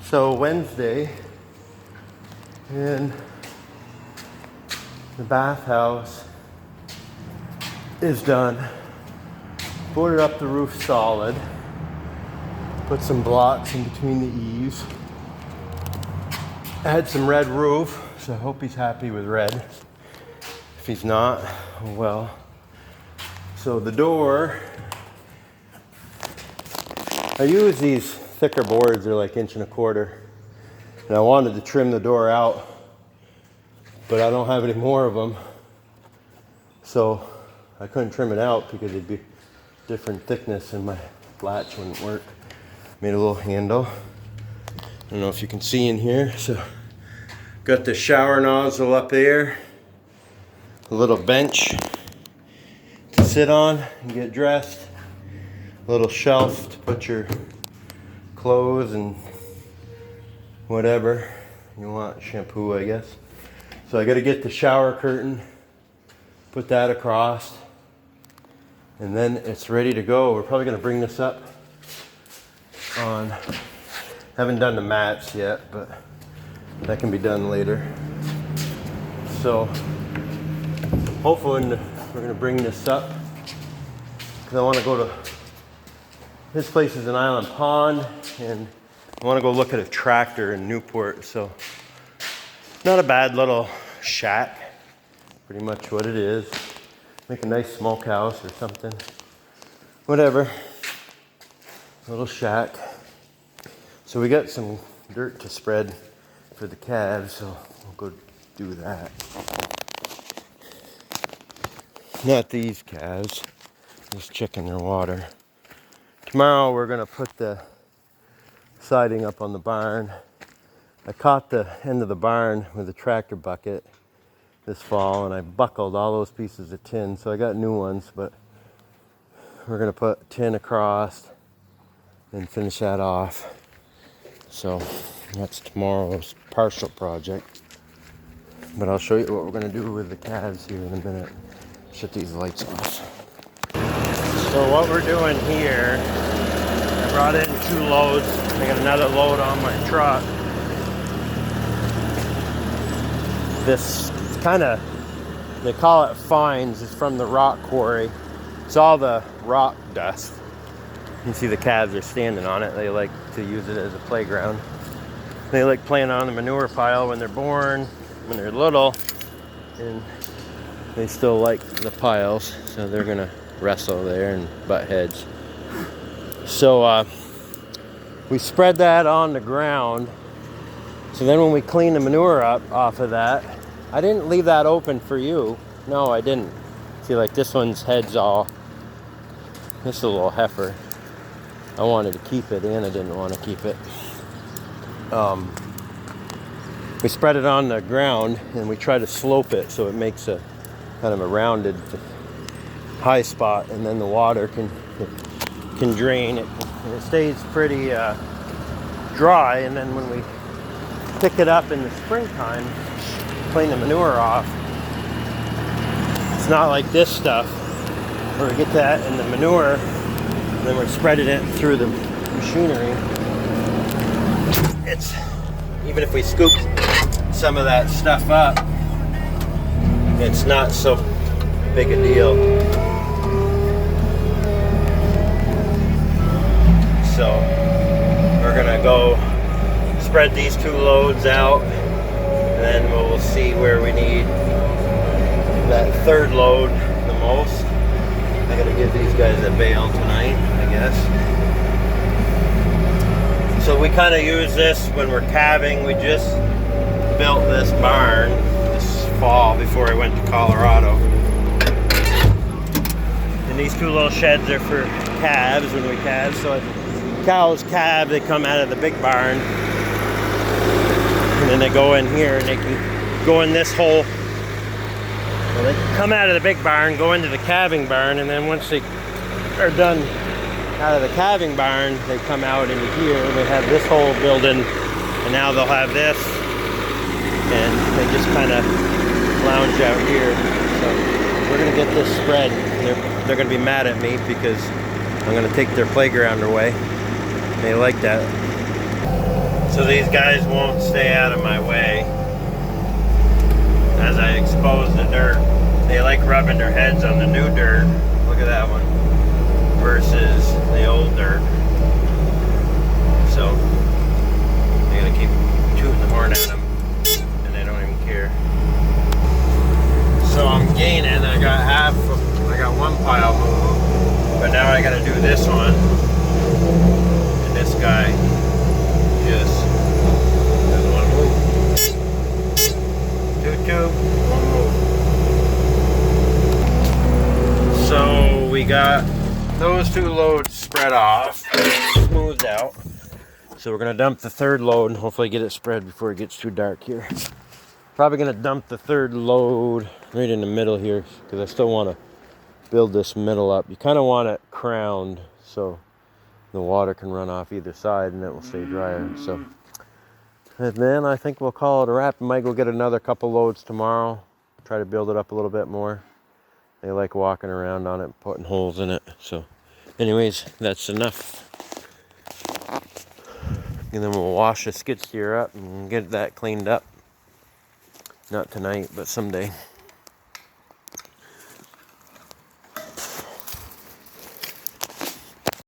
So Wednesday, and the bathhouse is done. Boarded up the roof solid. Put some blocks in between the eaves. I had some red roof, so I hope he's happy with red. If he's not, oh well. So the door, I use these thicker boards, they're like 1.25 inches. And I wanted to trim the door out, but I don't have any more of them. So I couldn't trim it out because it'd be different thickness and my latch wouldn't work. Made a little handle. I don't know if you can see in here. So got the shower nozzle up there, a little bench to sit on and get dressed, a little shelf to put your clothes and whatever you want, shampoo I guess. So I got to get the shower curtain, put that across, and then it's ready to go. We're probably going to bring this up on, haven't done the mats yet, but that can be done later. So hopefully we're going to bring this up because I want to go to, this place is an island pond, and I want to go look at a tractor in Newport. So not a bad little shack, pretty much what it is. Make a nice smokehouse or something, whatever, little shack. So we got some dirt to spread for the calves, so we'll go do that. Not these calves, just checking their water. Tomorrow we're gonna put the siding up on the barn. I caught the end of the barn with a tractor bucket this fall, and I buckled all those pieces of tin, so I got new ones, but we're gonna put tin across and finish that off. So that's tomorrow's partial project, but I'll show you what we're gonna do with the calves here in a minute. Shut these lights off. So what we're doing here, I brought in 2 loads. I got another load on my truck. This kind of, they call it fines. It's from the rock quarry. It's all the rock dust. You can see the calves are standing on it. They like to use it as a playground. They like playing on the manure pile when they're born, when they're little, and they still like the piles, so they're gonna wrestle there and butt heads. So we spread that on the ground. So then when we clean the manure up off of that, I didn't leave that open for you. No, I didn't. See, like this one's head's all, this is a little heifer. I wanted to keep it, and I didn't want to keep it. We spread it on the ground and we try to slope it so it makes a kind of a rounded high spot, and then the water can drain it, and it stays pretty dry. And then when we pick it up in the springtime, clean the manure off, it's not like this stuff where we get that in the manure and then we're spreading it through the machinery. It's, even if we scoop some of that stuff up, it's not so big a deal. So we're gonna go spread these 2 loads out, and then we'll see where we need that 3rd load the most. I gotta give these guys a bale tonight, I guess. So we kind of use this when we're calving. We just built this barn this fall before I went to Colorado. And these 2 little sheds are for calves when we calve. So if cows calve, they come out of the big barn, and then they go in here, and they can go in this hole. Well, they come out of the big barn, go into the calving barn, and then once they are done out of the calving barn, they come out into here. They have this whole building, and now they'll have this, and they just kind of lounge out here. So we're gonna get this spread. They're gonna be mad at me because I'm gonna take their playground away. They like that. So these guys won't stay out of my way as I expose the dirt. They like rubbing their heads on the new dirt. Look at that one. Versus the old dirt. So I gotta keep tooting the horn at them, and they don't even care. So I'm gaining. I got one pile moved, but now I gotta do this one. And this guy just doesn't want to move. Toot, won't move. So we got those 2 loads spread off, smoothed out. So we're gonna dump the 3rd load and hopefully get it spread before it gets too dark here. Probably gonna dump the 3rd load right in the middle here because I still want to build this middle up. You kind of want it crowned so the water can run off either side and it will stay drier. So, and then I think we'll call it a wrap. I might go get another couple loads tomorrow. Try to build it up a little bit more. They like walking around on it, putting holes in it. So, anyways, that's enough. And then we'll wash the skid steer up and get that cleaned up. Not tonight, but someday.